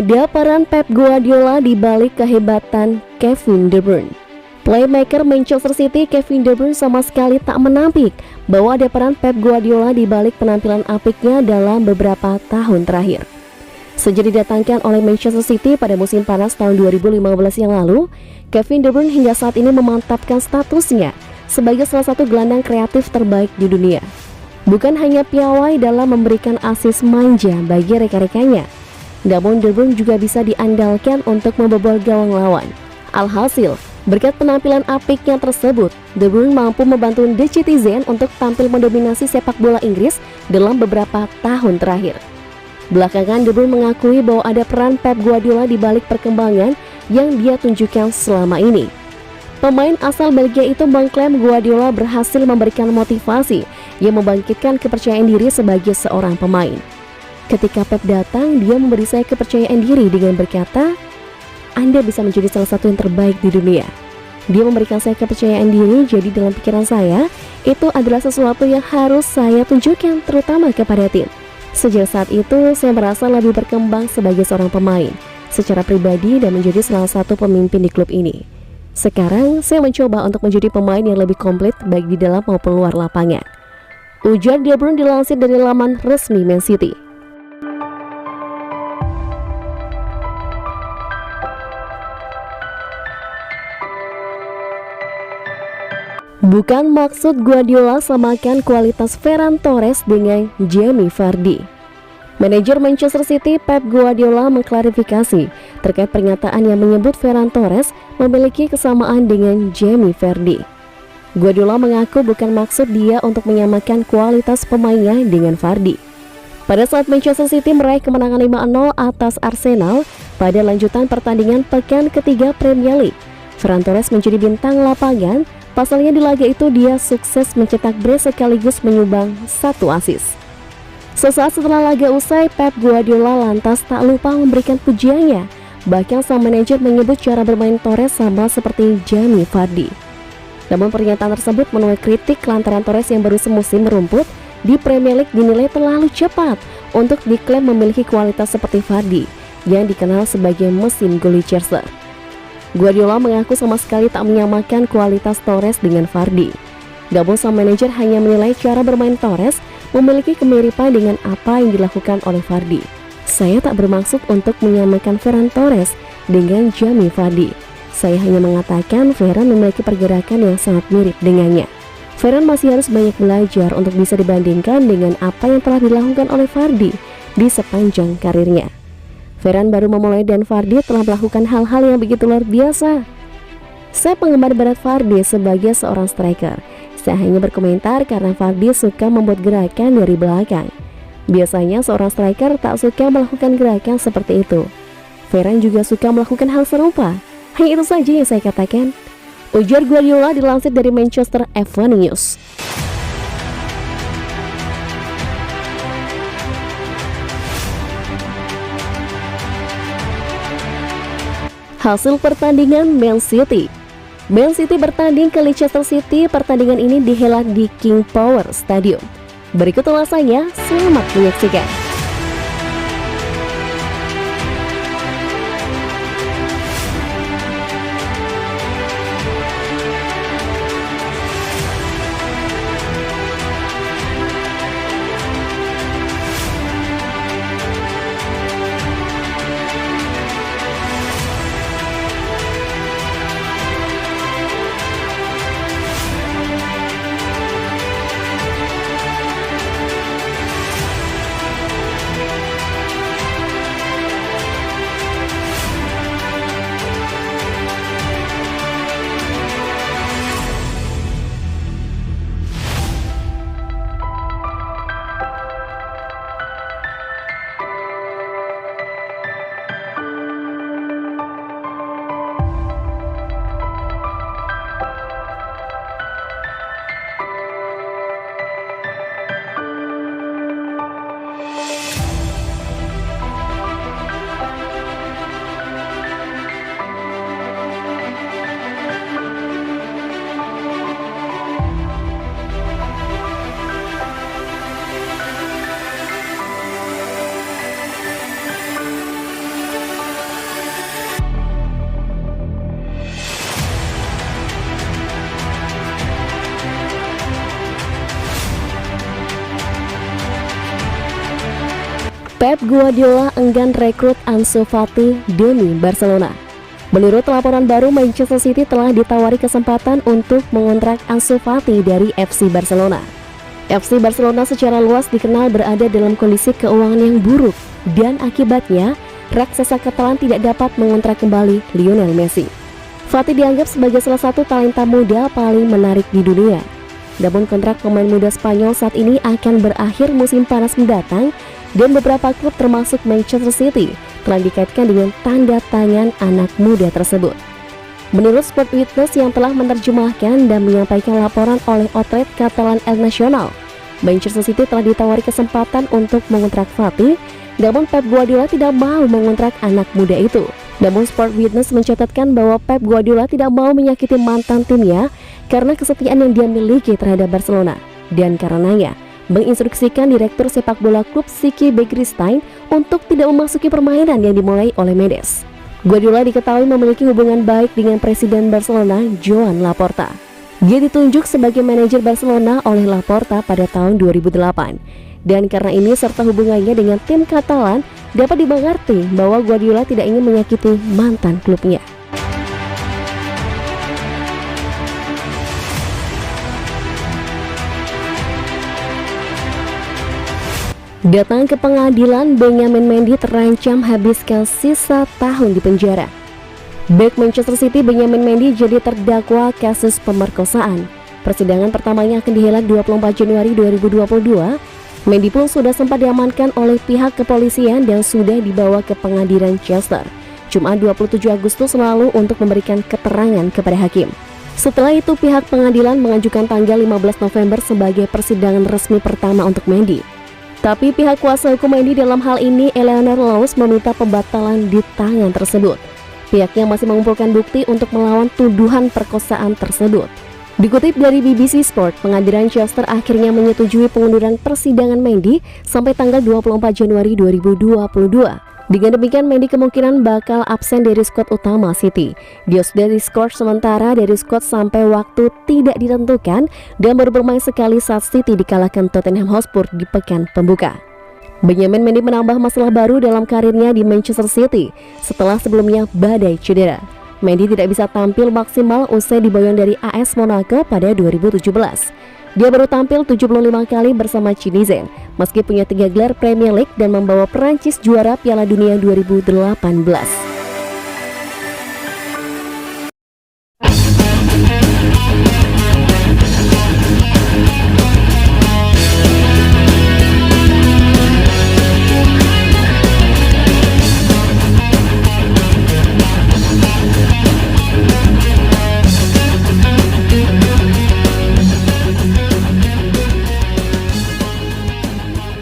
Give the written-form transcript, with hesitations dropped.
Ada peran Pep Guardiola di balik kehebatan Kevin De Bruyne. Playmaker Manchester City Kevin De Bruyne sama sekali tak menampik bahwa ada peran Pep Guardiola di balik penampilan apiknya dalam beberapa tahun terakhir. Sejak didatangkan oleh Manchester City pada musim panas tahun 2015 yang lalu, Kevin De Bruyne hingga saat ini memantapkan statusnya sebagai salah satu gelandang kreatif terbaik di dunia. Bukan hanya piawai dalam memberikan asis manja bagi rekan-rekannya, namun De Bruyne juga bisa diandalkan untuk membobol gawang lawan. Alhasil, berkat penampilan apiknya tersebut, De Bruyne mampu membantu The Citizen untuk tampil mendominasi sepak bola Inggris dalam beberapa tahun terakhir. Belakangan, De Bruyne mengakui bahwa ada peran Pep Guardiola di balik perkembangan yang dia tunjukkan selama ini. Pemain asal Belgia itu mengklaim Guardiola berhasil memberikan motivasi yang membangkitkan kepercayaan diri sebagai seorang pemain. Ketika Pep datang, dia memberi saya kepercayaan diri dengan berkata, "Anda bisa menjadi salah satu yang terbaik di dunia." Dia memberikan saya kepercayaan diri, jadi dalam pikiran saya, itu adalah sesuatu yang harus saya tunjukkan terutama kepada tim. Sejak saat itu, saya merasa lebih berkembang sebagai seorang pemain, secara pribadi dan menjadi salah satu pemimpin di klub ini. Sekarang, saya mencoba untuk menjadi pemain yang lebih komplit baik di dalam maupun luar lapangan. Ujar De Bruyne dilansir dari laman resmi Man City. Bukan maksud Guardiola samakan kualitas Ferran Torres dengan Jamie Vardy. Manajer Manchester City Pep Guardiola mengklarifikasi terkait pernyataan yang menyebut Ferran Torres memiliki kesamaan dengan Jamie Vardy. Guardiola mengaku bukan maksud dia untuk menyamakan kualitas pemainnya dengan Vardy. Pada saat Manchester City meraih kemenangan 5-0 atas Arsenal pada lanjutan pertandingan pekan ketiga Premier League, Ferran Torres menjadi bintang lapangan. Pasalnya di laga itu dia sukses mencetak brace sekaligus menyumbang 1 assist. Sesaat setelah laga usai, Pep Guardiola lantas tak lupa memberikan pujiannya. Bahkan sang manajer menyebut cara bermain Torres sama seperti Jamie Vardy. Namun pernyataan tersebut menuai kritik lantaran Torres yang baru semusim merumput di Premier League dinilai terlalu cepat untuk diklaim memiliki kualitas seperti Vardy yang dikenal sebagai mesin gol chaser. Guardiola mengaku sama sekali tak menyamakan kualitas Torres dengan Vardy. Namun sang manajer hanya menilai cara bermain Torres memiliki kemiripan dengan apa yang dilakukan oleh Vardy. Saya tak bermaksud untuk menyamakan Ferran Torres dengan Jamie Vardy. Saya hanya mengatakan Ferran memiliki pergerakan yang sangat mirip dengannya. Ferran masih harus banyak belajar untuk bisa dibandingkan dengan apa yang telah dilakukan oleh Vardy di sepanjang karirnya. Ferran baru memulai dan Vardy telah melakukan hal-hal yang begitu luar biasa. Saya penggemar berat Vardy sebagai seorang striker. Saya hanya berkomentar karena Vardy suka membuat gerakan dari belakang. Biasanya seorang striker tak suka melakukan gerakan seperti itu. Ferran juga suka melakukan hal serupa. Hanya itu saja yang saya katakan, ujar Guardiola dilansir dari Manchester Evening News. Hasil pertandingan Man City. Man City bertanding ke Leicester City. Pertandingan ini dihelat di King Power Stadium. Berikut ulasannya, selamat menyaksikan. Pep Guardiola enggan rekrut Ansu Fati demi Barcelona. Menurut laporan baru, Manchester City telah ditawari kesempatan untuk mengontrak Ansu Fati dari FC Barcelona. FC Barcelona secara luas dikenal berada dalam kondisi keuangan yang buruk dan akibatnya raksasa Catalan tidak dapat mengontrak kembali Lionel Messi. Fati dianggap sebagai salah satu talenta muda paling menarik di dunia. Namun kontrak pemain muda Spanyol saat ini akan berakhir musim panas mendatang dan beberapa klub termasuk Manchester City telah dikaitkan dengan tanda tangan anak muda tersebut. Menurut Sport Witness yang telah menerjemahkan dan menyampaikan laporan oleh outlet Catalan El Nacional, Manchester City telah ditawari kesempatan untuk mengontrak Fati, namun Pep Guardiola tidak mau mengontrak anak muda itu. Namun Sport Witness mencatatkan bahwa Pep Guardiola tidak mau menyakiti mantan timnya karena kesetiaan yang dia miliki terhadap Barcelona, dan karenanya menginstruksikan direktur sepak bola klub Siki Begiristain untuk tidak memasuki permainan yang dimulai oleh Mendes. Guardiola diketahui memiliki hubungan baik dengan presiden Barcelona, Joan Laporta. Dia ditunjuk sebagai manajer Barcelona oleh Laporta pada tahun 2008. Dan karena ini serta hubungannya dengan tim Catalan, dapat dimengerti bahwa Guardiola tidak ingin menyakiti mantan klubnya. Datang ke pengadilan, Benjamin Mendy terancam habiskan sisa tahun di penjara. Bek Manchester City Benjamin Mendy jadi terdakwa kasus pemerkosaan. Persidangan pertamanya akan dihelat 24 Januari 2022. Mendy pun sudah sempat diamankan oleh pihak kepolisian dan sudah dibawa ke pengadilan Chester Jumat 27 Agustus lalu untuk memberikan keterangan kepada hakim. Setelah itu pihak pengadilan mengajukan tanggal 15 November sebagai persidangan resmi pertama untuk Mendy. Tapi pihak kuasa hukum Mendy dalam hal ini, Eleanor Laws, meminta pembatalan di tangan tersebut. Pihaknya masih mengumpulkan bukti untuk melawan tuduhan perkosaan tersebut. Dikutip dari BBC Sport, pengadilan Chester akhirnya menyetujui pengunduran persidangan Mendy sampai tanggal 24 Januari 2022. Dengan demikian, Mendy kemungkinan bakal absen dari skuad utama City. Dia sudah diskor sementara dari skuad sampai waktu tidak ditentukan dan baru bermain sekali saat City dikalahkan Tottenham Hotspur di pekan pembuka. Benjamin Mendy menambah masalah baru dalam karirnya di Manchester City setelah sebelumnya badai cedera. Mendy tidak bisa tampil maksimal usai diboyong dari AS Monaco pada 2017. Dia baru tampil 75 kali bersama Citizen, meski punya 3 gelar Premier League dan membawa Perancis juara Piala Dunia 2018.